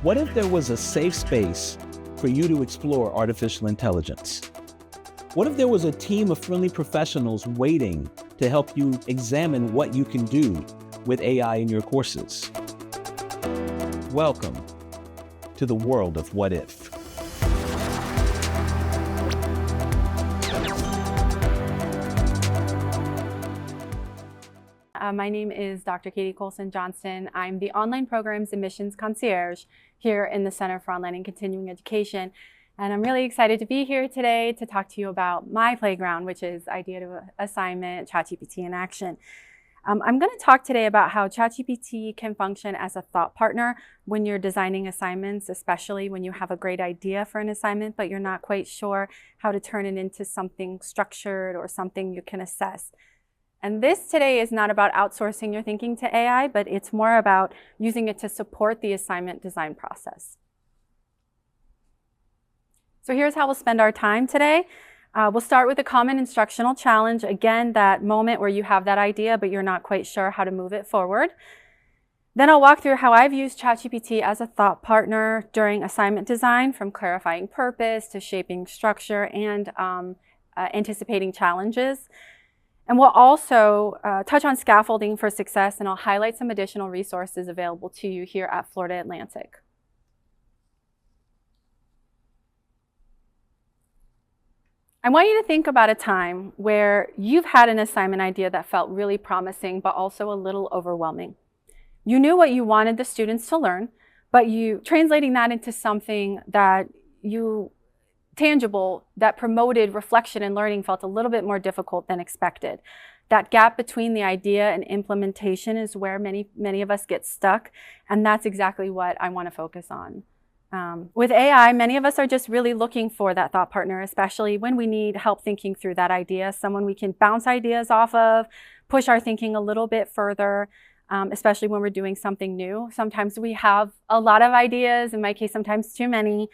What if there was a safe space for you to explore artificial intelligence? What if there was a team of friendly professionals waiting to help you examine what you can do with AI in your courses? Welcome to the world of what if. My name is Dr. Katie Coulson-Johnston. I'm the Online Programs Admissions Concierge here in the Center for Online and Continuing Education. And I'm really excited to be here today to talk to you about my playground, which is Idea to Assignment, ChatGPT in Action. I'm going to talk today about how ChatGPT can function as a thought partner when you're designing assignments, especially when you have a great idea for an assignment, but you're not quite sure how to turn it into something structured or something you can assess. And this today is not about outsourcing your thinking to AI, but it's more about using it to support the assignment design process. So here's how we'll spend our time today. We'll start with a common instructional challenge. Again, that moment where you have that idea, but you're not quite sure how to move it forward. Then I'll walk through how I've used ChatGPT as a thought partner during assignment design, from clarifying purpose to shaping structure and anticipating challenges. And we'll also touch on scaffolding for success, and I'll highlight some additional resources available to you here at Florida Atlantic. I want you to think about a time where you've had an assignment idea that felt really promising, but also a little overwhelming. You knew what you wanted the students to learn, but translating that into something that tangible, that promoted reflection and learning felt a little bit more difficult than expected. That gap between the idea and implementation is where many of us get stuck, and that's exactly what I want to focus on. With AI, many of us are just really looking for that thought partner, especially when we need help thinking through that idea, someone we can bounce ideas off of, push our thinking a little bit further, especially when we're doing something new. Sometimes we have a lot of ideas, in my case, sometimes too many.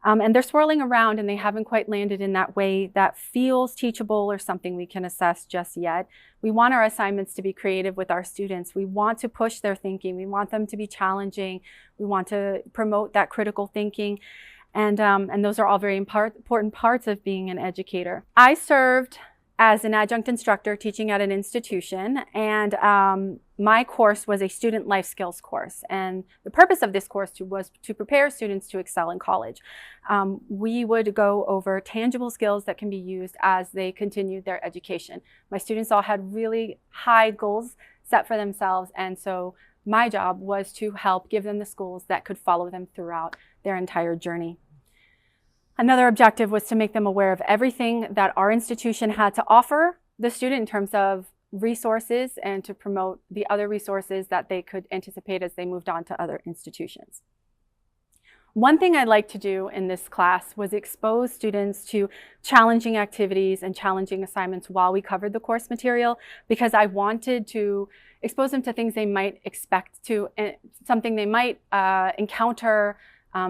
And they're swirling around and they haven't quite landed in that way that feels teachable or something we can assess just yet. We want our assignments to be creative with our students. We want to push their thinking. We want them to be challenging. We want to promote that critical thinking. And those are all very important parts of being an educator. I served as an adjunct instructor teaching at an institution, and my course was a student life skills course. And the purpose of this course was to prepare students to excel in college. We would go over tangible skills that can be used as they continued their education. My students all had really high goals set for themselves, and so my job was to help give them the skills that could follow them throughout their entire journey. Another objective was to make them aware of everything that our institution had to offer the student in terms of resources, and to promote the other resources that they could anticipate as they moved on to other institutions. One thing I'd like to do in this class was expose students to challenging activities and challenging assignments while we covered the course material, because I wanted to expose them to things they might expect to, something they might encounter,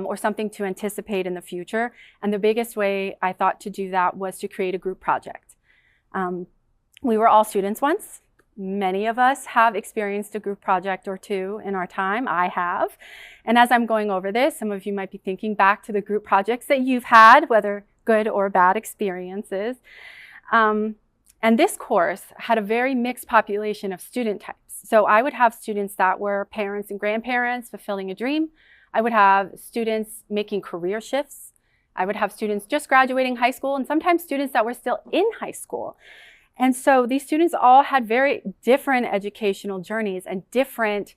or something to anticipate in the future. And the biggest way I thought to do that was to create a group project. We were all students once. Many of us have experienced a group project or two in our time. I have. And as I'm going over this, some of you might be thinking back to the group projects that you've had, whether good or bad experiences. And this course had a very mixed population of student types. So I would have students that were parents and grandparents fulfilling a dream. I would have students making career shifts. I would have students just graduating high school, and sometimes students that were still in high school. And so these students all had very different educational journeys and different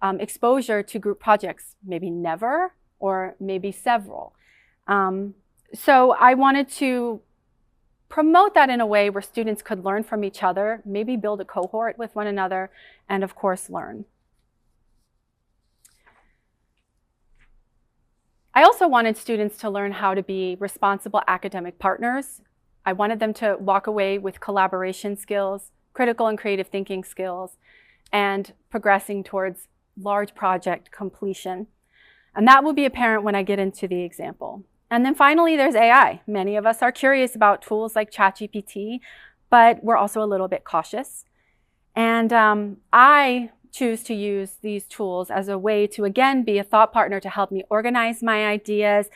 exposure to group projects, maybe never or maybe several. So I wanted to promote that in a way where students could learn from each other, maybe build a cohort with one another, and of course learn. I also wanted students to learn how to be responsible academic partners. I wanted them to walk away with collaboration skills, critical and creative thinking skills, and progressing towards large project completion. And that will be apparent when I get into the example. And then finally, there's AI. Many of us are curious about tools like ChatGPT, but we're also a little bit cautious. And I choose to use these tools as a way to, again, be a thought partner to help me organize my ideas,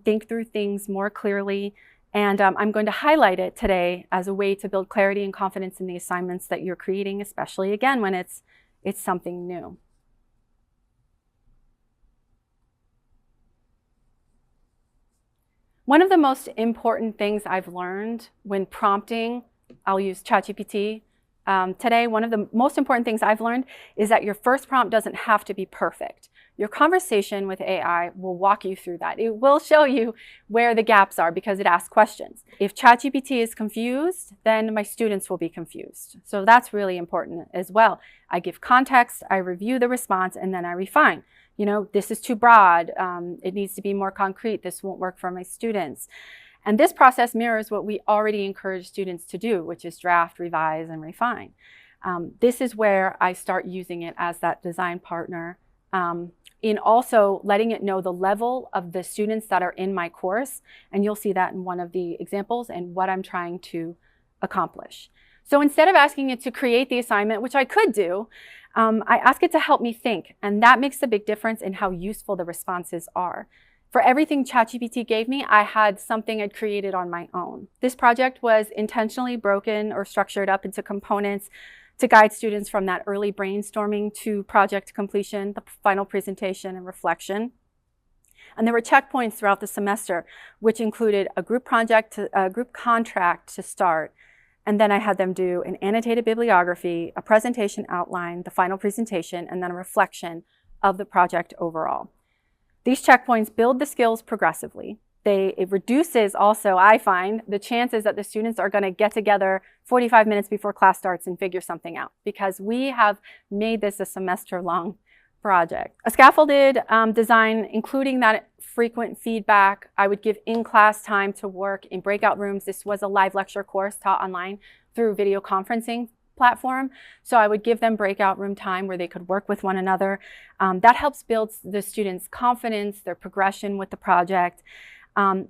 think through things more clearly. And I'm going to highlight it today as a way to build clarity and confidence in the assignments that you're creating, especially, again, when it's something new. One of the most important things I've learned when prompting, I'll use ChatGPT today, one of the most important things I've learned is that your first prompt doesn't have to be perfect. Your conversation with AI will walk you through that. It will show you where the gaps are because it asks questions. If ChatGPT is confused, then my students will be confused. So that's really important as well. I give context, I review the response, and then I refine. You know, this is too broad. It needs to be more concrete. This won't work for my students. And this process mirrors what we already encourage students to do, which is draft, revise, and refine. This is where I start using it as that design partner in also letting it know the level of the students that are in my course. And you'll see that in one of the examples and what I'm trying to accomplish. So instead of asking it to create the assignment, which I could do, I ask it to help me think. And that makes a big difference in how useful the responses are. For everything ChatGPT gave me, I had something I'd created on my own. This project was intentionally broken or structured up into components to guide students from that early brainstorming to project completion, the final presentation and reflection. And there were checkpoints throughout the semester, which included a group project, a group contract to start. And then I had them do an annotated bibliography, a presentation outline, the final presentation, and then a reflection of the project overall. These checkpoints build the skills progressively. It reduces also, I find, the chances that the students are going to get together 45 minutes before class starts and figure something out because we have made this a semester-long project. A scaffolded design, including that frequent feedback. I would give in-class time to work in breakout rooms. This was a live lecture course taught online through video conferencing platform. So I would give them breakout room time where they could work with one another. That helps build the students' confidence, their progression with the project,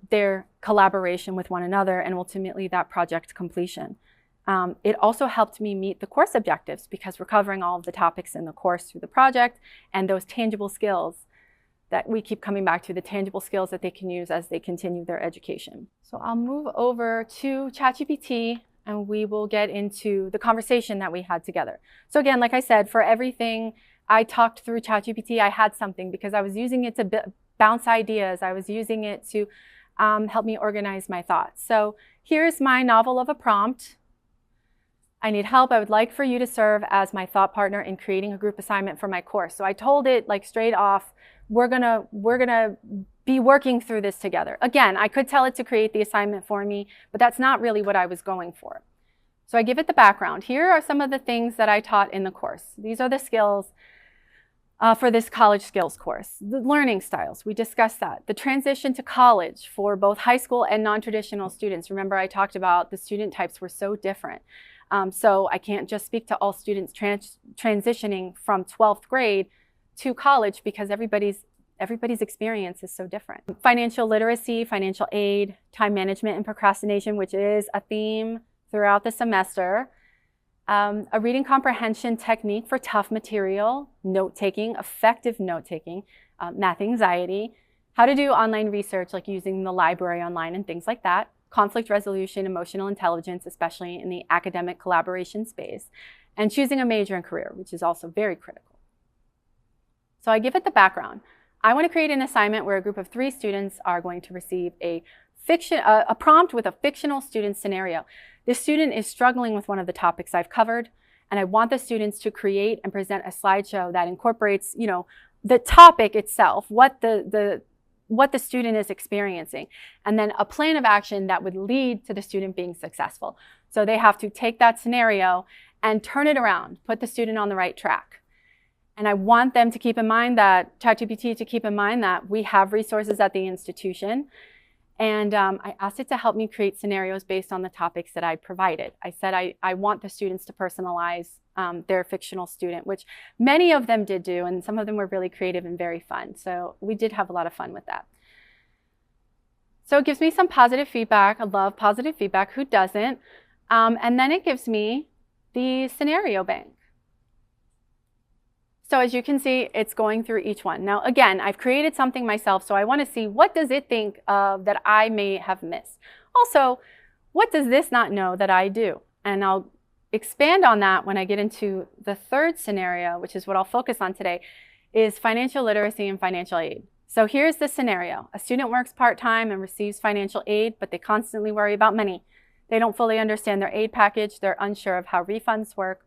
their collaboration with one another, and ultimately that project completion. It also helped me meet the course objectives because we're covering all of the topics in the course through the project and those tangible skills that we keep coming back to, the tangible skills that they can use as they continue their education. So I'll move over to ChatGPT and we will get into the conversation that we had together. So again, like I said, for everything I talked through ChatGPT, I had something because I was using it to bounce ideas. I was using it to help me organize my thoughts. So here's my novel of a prompt. I need help. I would like for you to serve as my thought partner in creating a group assignment for my course. So I told it like straight off, we're gonna be working through this together. Again, I could tell it to create the assignment for me, but that's not really what I was going for. So I give it the background. Here are some of the things that I taught in the course. These are the skills for this college skills course. The learning styles, we discussed that. The transition to college for both high school and non-traditional students. Remember I talked about the student types were so different. So I can't just speak to all students transitioning from 12th grade to college because everybody's experience is so different. Financial literacy, financial aid, time management and procrastination, which is a theme throughout the semester. A reading comprehension technique for tough material, note-taking, effective note-taking, math anxiety, how to do online research like using the library online and things like that. Conflict resolution, emotional intelligence, especially in the academic collaboration space, and choosing a major and career, which is also very critical. So I give it the background. I want to create an assignment where a group of 3 students are going to receive a prompt with a fictional student scenario. This student is struggling with one of the topics I've covered, and I want the students to create and present a slideshow that incorporates, you know, the topic itself, what the student is experiencing, and then a plan of action that would lead to the student being successful. So they have to take that scenario and turn it around, put the student on the right track. And I want them to keep in mind that, ChatGPT to keep in mind that we have resources at the institution. And I asked it to help me create scenarios based on the topics that I provided. I said I want the students to personalize their fictional student, which many of them did do, and some of them were really creative and very fun. So we did have a lot of fun with that. So it gives me some positive feedback. I love positive feedback. Who doesn't? And then it gives me the scenario bank. So as you can see, it's going through each one. Now, again, I've created something myself, so I want to see what does it think of that I may have missed. Also, what does this not know that I do? And I'll expand on that when I get into the third scenario, which is what I'll focus on today, is financial literacy and financial aid. So here's the scenario. A student works part-time and receives financial aid, but they constantly worry about money. They don't fully understand their aid package, they're unsure of how refunds work,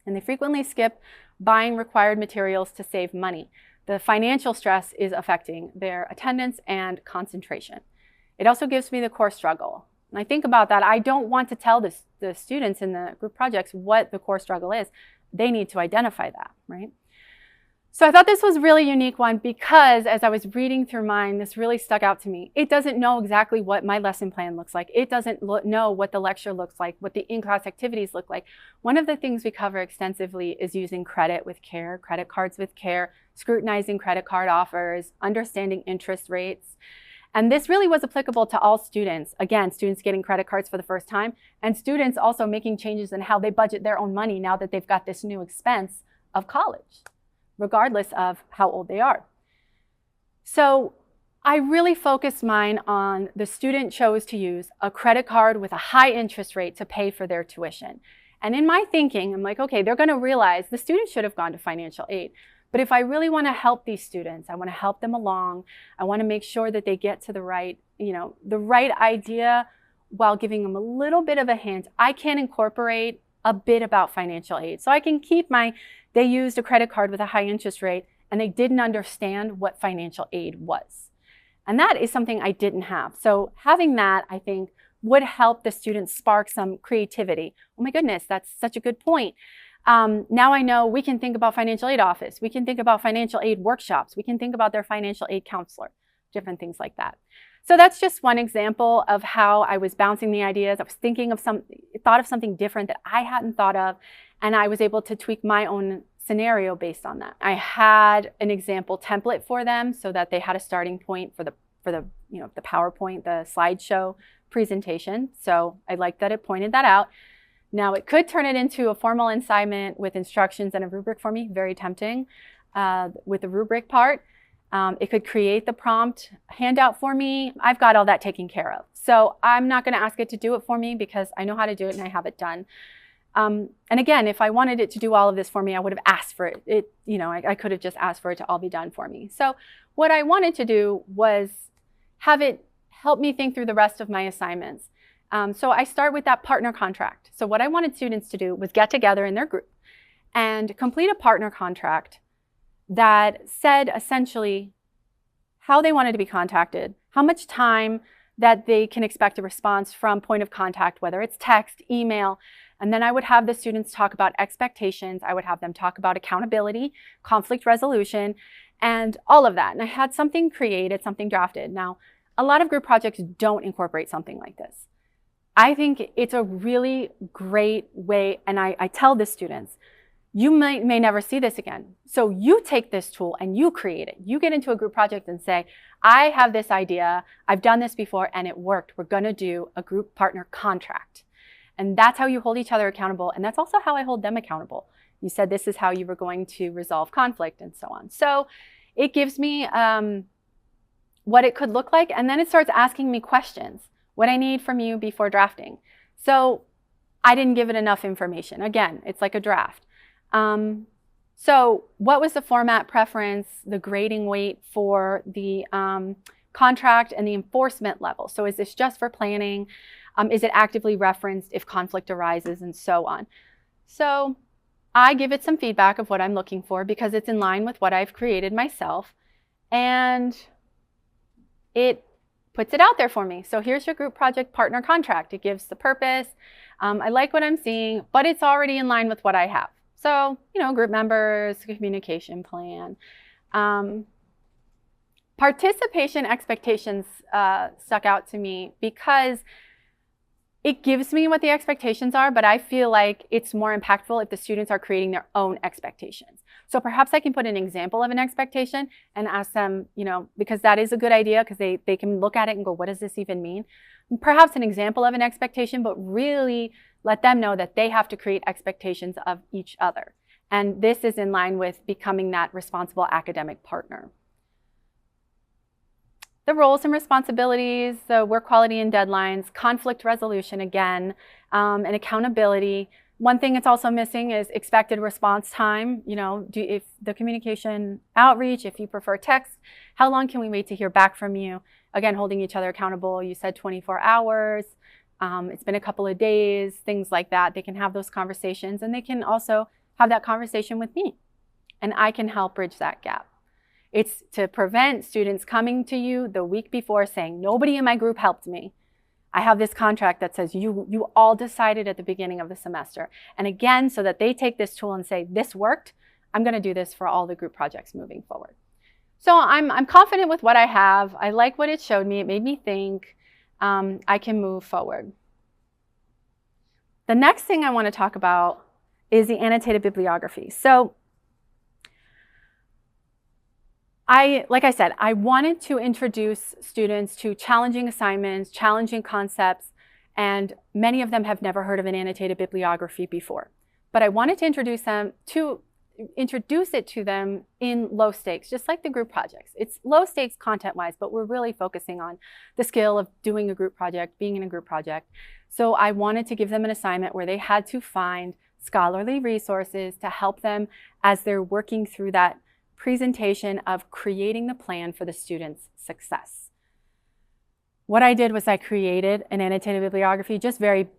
and they frequently skip buying required materials to save money. The financial stress is affecting their attendance and concentration. It also gives me the core struggle. And I think about that. I don't want to tell the students in the group projects what the core struggle is. They need to identify that, right? So I thought this was a really unique one because as I was reading through mine, this really stuck out to me. It doesn't know exactly what my lesson plan looks like. It doesn't know what the lecture looks like, what the in-class activities look like. One of the things we cover extensively is using credit with care, credit cards with care, scrutinizing credit card offers, understanding interest rates. And this really was applicable to all students. Again, students getting credit cards for the first time, and students also making changes in how they budget their own money now that they've got this new expense of college, regardless of how old they are. So I really focused mine on the student chose to use a credit card with a high interest rate to pay for their tuition. And in my thinking, I'm like, okay, they're going to realize the student should have gone to financial aid. But if I really want to help these students, I want to help them along. I want to make sure that they get to the right idea while giving them a little bit of a hint. I can incorporate a bit about financial aid. So I can keep they used a credit card with a high interest rate and they didn't understand what financial aid was. And that is something I didn't have. So having that, I think, would help the students spark some creativity. Oh my goodness, that's such a good point. Now I know we can think about financial aid office. We can think about financial aid workshops. We can think about their financial aid counselor, different things like that. So that's just one example of how I was bouncing the ideas. I was thought of something different that I hadn't thought of, and I was able to tweak my own scenario based on that. I had an example template for them so that they had a starting point for the PowerPoint, the slideshow presentation. So I liked that it pointed that out. Now it could turn it into a formal assignment with instructions and a rubric for me, very tempting with the rubric part. It could create the prompt handout for me. I've got all that taken care of. So I'm not going to ask it to do it for me because I know how to do it and I have it done. And again, if I wanted it to do all of this for me, I would have asked for it. I could have just asked for it to all be done for me. So what I wanted to do was have it help me think through the rest of my assignments. So I start with that partner contract. So what I wanted students to do was get together in their group and complete a partner contract that said essentially how they wanted to be contacted, how much time that they can expect a response from point of contact, whether it's text, email, and then I would have the students talk about expectations. I would have them talk about accountability, conflict resolution, and all of that. And I had something created, something drafted. Now, a lot of group projects don't incorporate something like this. I think it's a really great way, and I tell the students, you may never see this again. So you take this tool and you create it. You get into a group project and say, I have this idea, I've done this before and it worked. We're gonna do a group partner contract. And that's how you hold each other accountable. And that's also how I hold them accountable. You said this is how you were going to resolve conflict and so on. So it gives me what it could look like. And then it starts asking me questions, what I need from you before drafting. So I didn't give it enough information. Again, it's like a draft. So what was the format preference, the grading weight for the contract and the enforcement level? So is this just for planning? Is it actively referenced if conflict arises and so on? So I give it some feedback of what I'm looking for because it's in line with what I've created myself, and it puts it out there for me. So here's your group project partner contract. It gives the purpose. I like what I'm seeing, but it's already in line with what I have. So, group members, communication plan. Participation expectations stuck out to me because it gives me what the expectations are, but I feel like it's more impactful if the students are creating their own expectations. So perhaps I can put an example of an expectation and ask them, because that is a good idea because they can look at it and go, what does this even mean? And perhaps an example of an expectation, but really let them know that they have to create expectations of each other. And this is in line with becoming that responsible academic partner. The roles and responsibilities, the work quality and deadlines, conflict resolution again, and accountability. One thing it's also missing is expected response time. You know, if the communication outreach, if you prefer text, how long can we wait to hear back from you? Again, holding each other accountable. You said 24 hours. It's been a couple of days, things like that. They can have those conversations, and they can also have that conversation with me, and I can help bridge that gap. It's to prevent students coming to you the week before saying, nobody in my group helped me. I have this contract that says you all decided at the beginning of the semester. And again, so that they take this tool and say, this worked, I'm going to do this for all the group projects moving forward. So I'm confident with what I have. I like what it showed me. It made me think. I can move forward. The next thing I want to talk about is the annotated bibliography. So like I said, I wanted to introduce students to challenging assignments, challenging concepts, and many of them have never heard of an annotated bibliography before. But I wanted to introduce it to them in low stakes, just like the group projects. It's low stakes content-wise, but we're really focusing on the skill of doing a group project, being in a group project. So I wanted to give them an assignment where they had to find scholarly resources to help them as they're working through that presentation of creating the plan for the student's success. What I did was I created an annotated bibliography, just very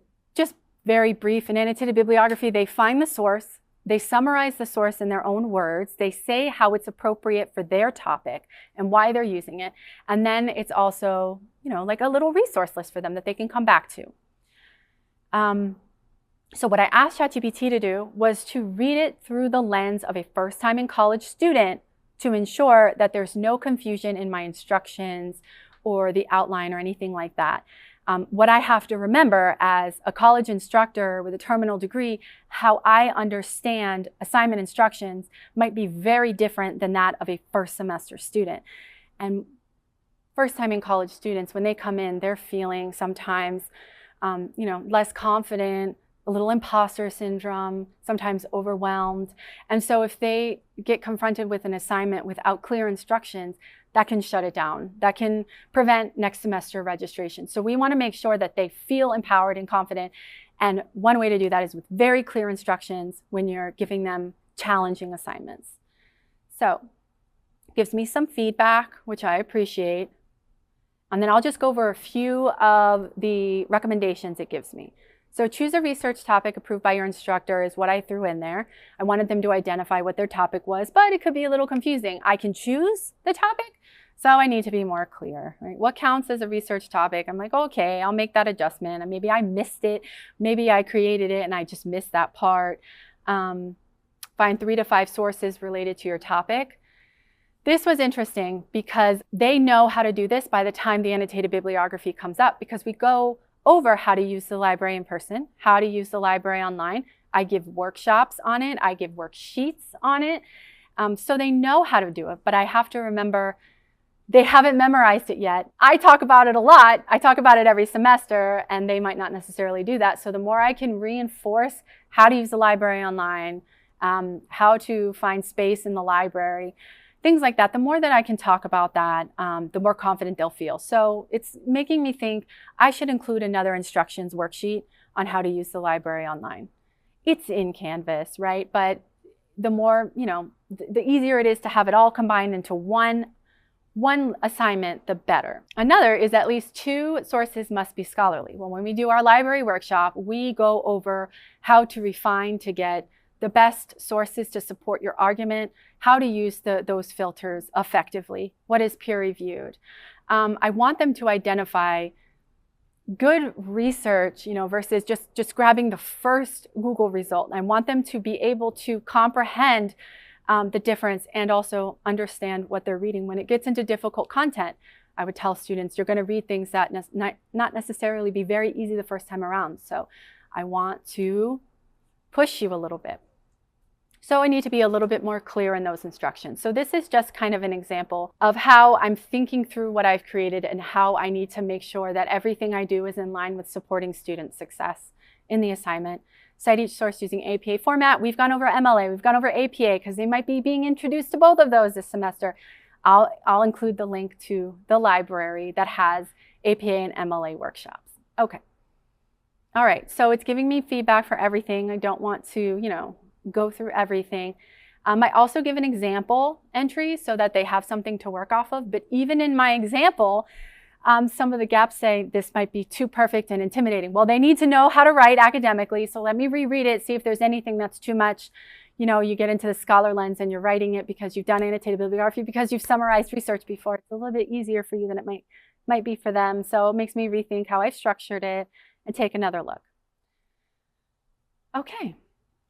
brief. An annotated bibliography, they find the source, they summarize the source in their own words, they say how it's appropriate for their topic and why they're using it, and then it's also, you know, like a little resource list for them that they can come back to. So what I asked ChatGPT to do was to read it through the lens of a first-time in college student to ensure that there's no confusion in my instructions or the outline or anything like that. What I have to remember as a college instructor with a terminal degree, how I understand assignment instructions might be very different than that of a first semester student. And first-time in college students, when they come in, they're feeling sometimes less confident, a little imposter syndrome, sometimes overwhelmed. And so if they get confronted with an assignment without clear instructions, that can shut it down. That can prevent next semester registration. So we want to make sure that they feel empowered and confident. And one way to do that is with very clear instructions when you're giving them challenging assignments. So it gives me some feedback, which I appreciate. And then I'll just go over a few of the recommendations it gives me. So choose a research topic approved by your instructor is what I threw in there. I wanted them to identify what their topic was, but it could be a little confusing. I can choose the topic, so I need to be more clear, right? What counts as a research topic? I'm like, okay, I'll make that adjustment. And maybe I missed it. Maybe I created it and I just missed that part. Find 3 to 5 sources related to your topic. This was interesting because they know how to do this by the time the annotated bibliography comes up, because we go over how to use the library in person, how to use the library online. I give workshops on it. I give worksheets on it. So they know how to do it, but I have to remember they haven't memorized it yet. I talk about it a lot. I talk about it every semester, and they might not necessarily do that. So the more I can reinforce how to use the library online, how to find space in the library, things like that, the more that I can talk about that, the more confident they'll feel. So it's making me think I should include another instructions worksheet on how to use the library online. It's in Canvas, right? But the more, the easier it is to have it all combined into one assignment, the better. Another is at least 2 sources must be scholarly. Well, when we do our library workshop, we go over how to refine to get the best sources to support your argument, how to use those filters effectively, what is peer-reviewed. I want them to identify good research, versus just grabbing the first Google result. I want them to be able to comprehend the difference and also understand what they're reading. When it gets into difficult content, I would tell students, you're going to read things that not necessarily be very easy the first time around. So I want to push you a little bit. So I need to be a little bit more clear in those instructions. So this is just kind of an example of how I'm thinking through what I've created and how I need to make sure that everything I do is in line with supporting student success in the assignment. Cite each source using APA format. We've gone over MLA, we've gone over APA because they might be being introduced to both of those this semester. I'll include the link to the library that has APA and MLA workshops. Okay. All right, so it's giving me feedback for everything. I don't want to, go through everything. I also give an example entry so that they have something to work off of. But even in my example, some of the gaps say this might be too perfect and intimidating. Well, they need to know how to write academically. So let me reread it, see if there's anything that's too much. You get into the scholar lens and you're writing it because you've done annotated bibliography, because you've summarized research before. It's a little bit easier for you than it might be for them. So it makes me rethink how I've structured it and take another look. Okay.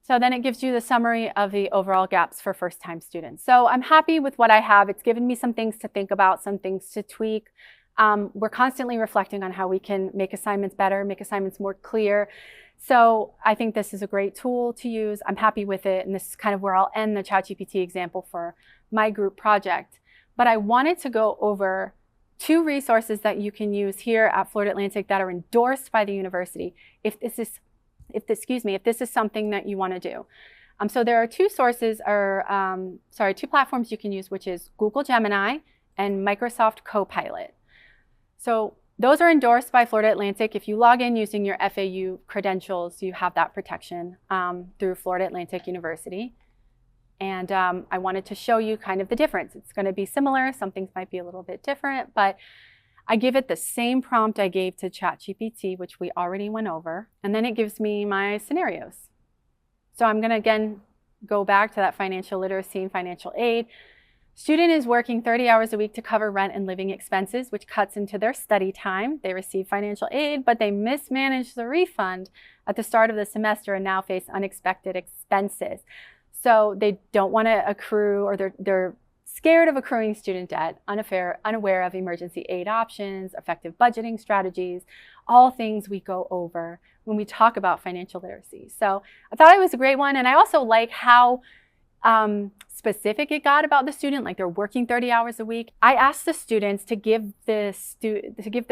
So then it gives you the summary of the overall gaps for first-time students. So I'm happy with what I have. It's given me some things to think about, some things to tweak. We're constantly reflecting on how we can make assignments better, make assignments more clear. So I think this is a great tool to use. I'm happy with it. And this is kind of where I'll end the ChatGPT example for my group project. But I wanted to go over 2 resources that you can use here at Florida Atlantic that are endorsed by the university if this is something that you want to do. So there are 2 sources, or 2 platforms you can use, which is Google Gemini and Microsoft Copilot. So those are endorsed by Florida Atlantic. If you log in using your FAU credentials, you have that protection through Florida Atlantic University. And I wanted to show you kind of the difference. It's going to be similar. Some things might be a little bit different, but I give it the same prompt I gave to ChatGPT, which we already went over, and then it gives me my scenarios. So I'm going to again go back to that financial literacy and financial aid. Student is working 30 hours a week to cover rent and living expenses, which cuts into their study time. They receive financial aid, but they mismanage the refund at the start of the semester and now face unexpected expenses. So they don't want to accrue, or they're scared of accruing student debt, unaware of emergency aid options, effective budgeting strategies, all things we go over when we talk about financial literacy. So I thought it was a great one. And I also like how specific it got about the student, like they're working 30 hours a week. I asked the students to give their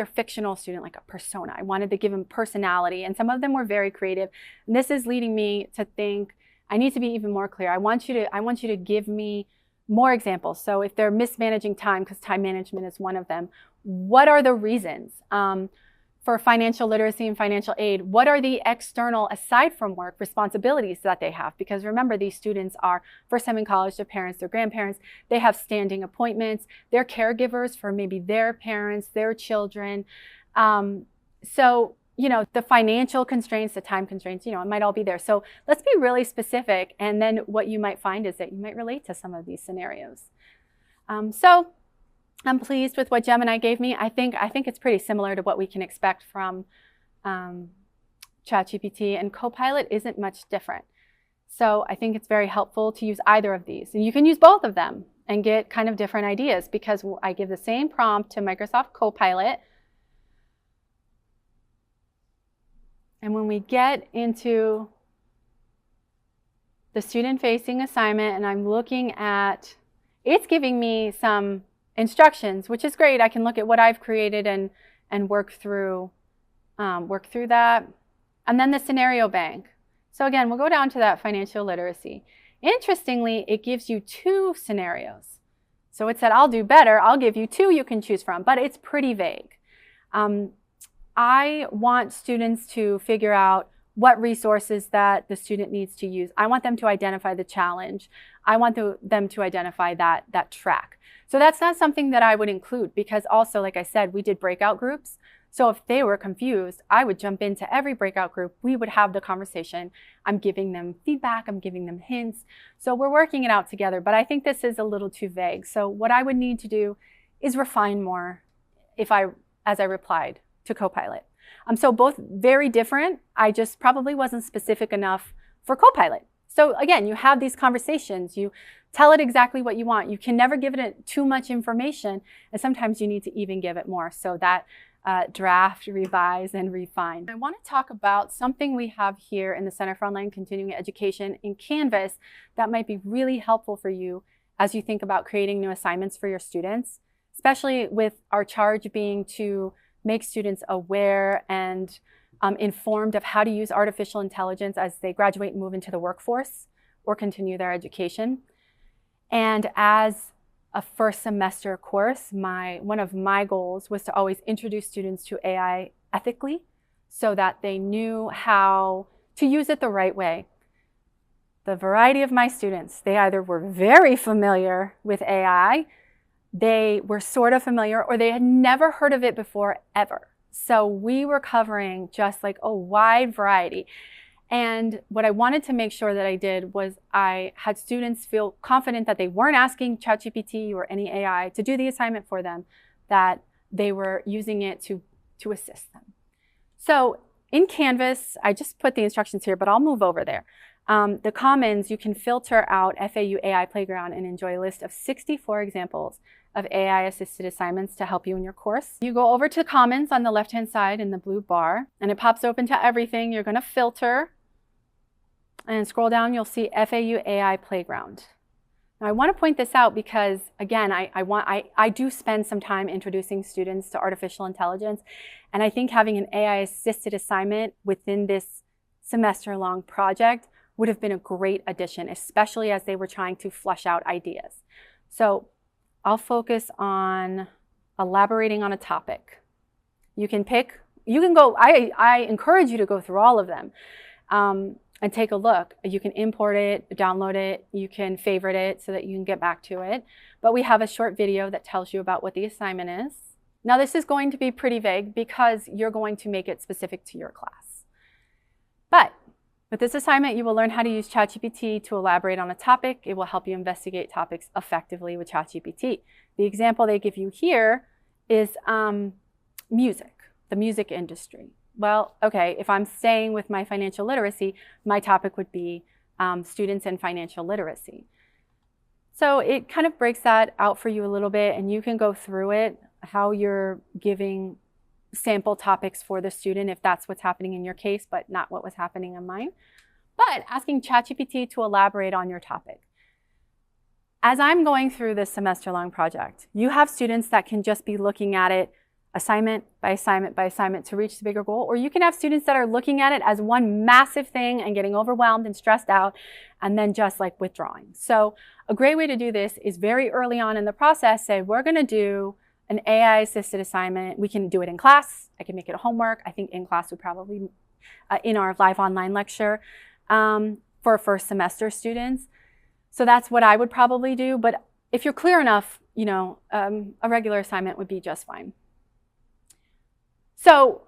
fictional student like a persona. I wanted to give them personality, and some of them were very creative. And this is leading me to think I need to be even more clear. I want you to give me more examples. So if they're mismanaging time, because time management is one of them, what are the reasons? For financial literacy and financial aid, what are the external, aside from work, responsibilities that they have? Because remember, these students are first time in college, their parents, their grandparents, they have standing appointments, they're caregivers for maybe their parents, their children. So the financial constraints, the time constraints, it might all be there. So let's be really specific. And then what you might find is that you might relate to some of these scenarios. So I'm pleased with what Gemini gave me. I think it's pretty similar to what we can expect from ChatGPT, and Copilot isn't much different. So I think it's very helpful to use either of these. And you can use both of them and get kind of different ideas, because I give the same prompt to Microsoft Copilot. And when we get into the student-facing assignment and I'm looking at, it's giving me some instructions, which is great. I can look at what I've created and work through that. And then the scenario bank. So again, we'll go down to that financial literacy. Interestingly, it gives you 2 scenarios. So it said, I'll do better. I'll give you 2 you can choose from, but it's pretty vague. I want students to figure out what resources that the student needs to use. I want them to identify the challenge. I want them to identify that track. So that's not something that I would include, because also, like I said, we did breakout groups. So if they were confused, I would jump into every breakout group. We would have the conversation. I'm giving them feedback. I'm giving them hints. So we're working it out together. But I think this is a little too vague. So what I would need to do is refine more as I replied to Copilot. So both very different. I just probably wasn't specific enough for Copilot. So again, you have these conversations. You tell it exactly what you want. You can never give it too much information. And sometimes you need to even give it more. So that draft, revise, and refine. I want to talk about something we have here in the Center for Online Continuing Education in Canvas that might be really helpful for you as you think about creating new assignments for your students, especially with our charge being to make students aware and informed of how to use artificial intelligence as they graduate and move into the workforce or continue their education. And as a first semester course, one of my goals was to always introduce students to AI ethically so that they knew how to use it the right way. The variety of my students, they either were very familiar with AI, they were sort of familiar, or they had never heard of it before ever. So we were covering just like a wide variety. And what I wanted to make sure that I did was I had students feel confident that they weren't asking ChatGPT or any AI to do the assignment for them, that they were using it to assist them. So in Canvas, I just put the instructions here, but I'll move over there. The Commons, you can filter out FAU AI Playground and enjoy a list of 64 examples of AI-assisted assignments to help you in your course. You go over to Commons on the left-hand side in the blue bar, and it pops open to everything. You're going to filter and scroll down. You'll see FAU AI Playground. Now, I want to point this out because, again, I do spend some time introducing students to artificial intelligence, and I think having an AI-assisted assignment within this semester-long project would have been a great addition, especially as they were trying to flush out ideas. So I'll focus on elaborating on a topic. You can go, I encourage you to go through all of them and take a look. You can import it, download it, you can favorite it so that you can get back to it. But we have a short video that tells you about what the assignment is. Now this is going to be pretty vague because you're going to make it specific to your class. But with this assignment, you will learn how to use ChatGPT to elaborate on a topic. It will help you investigate topics effectively with ChatGPT. The example they give you here is music, the music industry. Well, okay, if I'm staying with my financial literacy, my topic would be students in financial literacy. So it kind of breaks that out for you a little bit, and you can go through it, how you're giving sample topics for the student if that's what's happening in your case, but not what was happening in mine. But asking ChatGPT to elaborate on your topic. As I'm going through this semester-long project, you have students that can just be looking at it assignment by assignment by assignment to reach the bigger goal, or you can have students that are looking at it as one massive thing and getting overwhelmed and stressed out and then just like withdrawing. So a great way to do this is very early on in the process, say we're going to do an AI-assisted assignment. We can do it in class. I can make it a homework. I think in class would probably, in our live online lecture for first semester students. So that's what I would probably do. But if you're clear enough, you know, a regular assignment would be just fine. So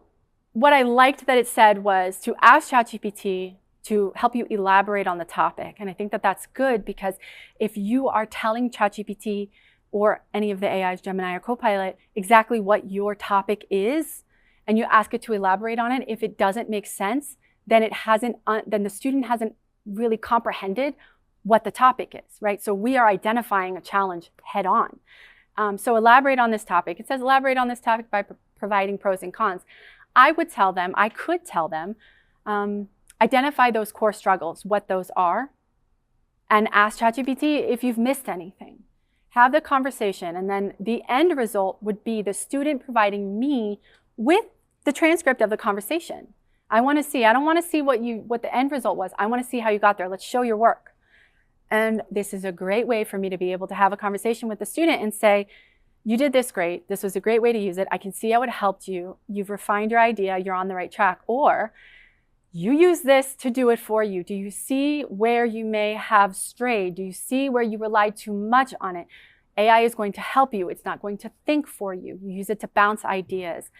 what I liked that it said was to ask ChatGPT to help you elaborate on the topic. And I think that that's good because if you are telling ChatGPT or any of the AIs, Gemini or Copilot, exactly what your topic is, and you ask it to elaborate on it, if it doesn't make sense, then then the student hasn't really comprehended what the topic is, right? So we are identifying a challenge head on. So elaborate on this topic. It says elaborate on this topic by providing pros and cons. I could tell them, identify those core struggles, what those are, and ask ChatGPT if you've missed anything. Have the conversation, and then the end result would be the student providing me with the transcript of the conversation. I want to see, I don't want to see what the end result was. I want to see how you got there. Let's show your work. And this is a great way for me to be able to have a conversation with the student and say, you did this great. This was a great way to use it. I can see how it helped you. You've refined your idea. You're on the right track. Or you use this to do it for you. Do you see where you may have strayed? Do you see where you relied too much on it? AI is going to help you. It's not going to think for you. You use it to bounce ideas.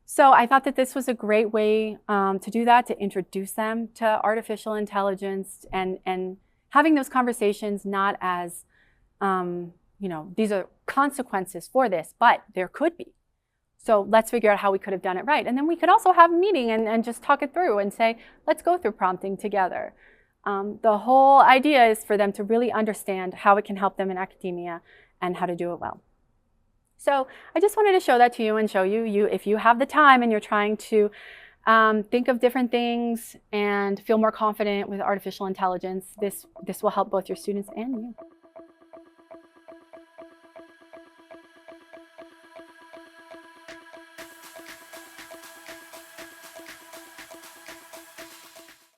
So I thought that this was a great way to do that, to introduce them to artificial intelligence and having those conversations not as, you know, these are consequences for this, but there could be. So let's figure out how we could have done it right. And then we could also have a meeting and just talk it through and say, let's go through prompting together. The whole idea is for them to really understand how it can help them in academia and how to do it well. So I just wanted to show that to you and show you if you have the time and you're trying to think of different things and feel more confident with artificial intelligence, this will help both your students and you.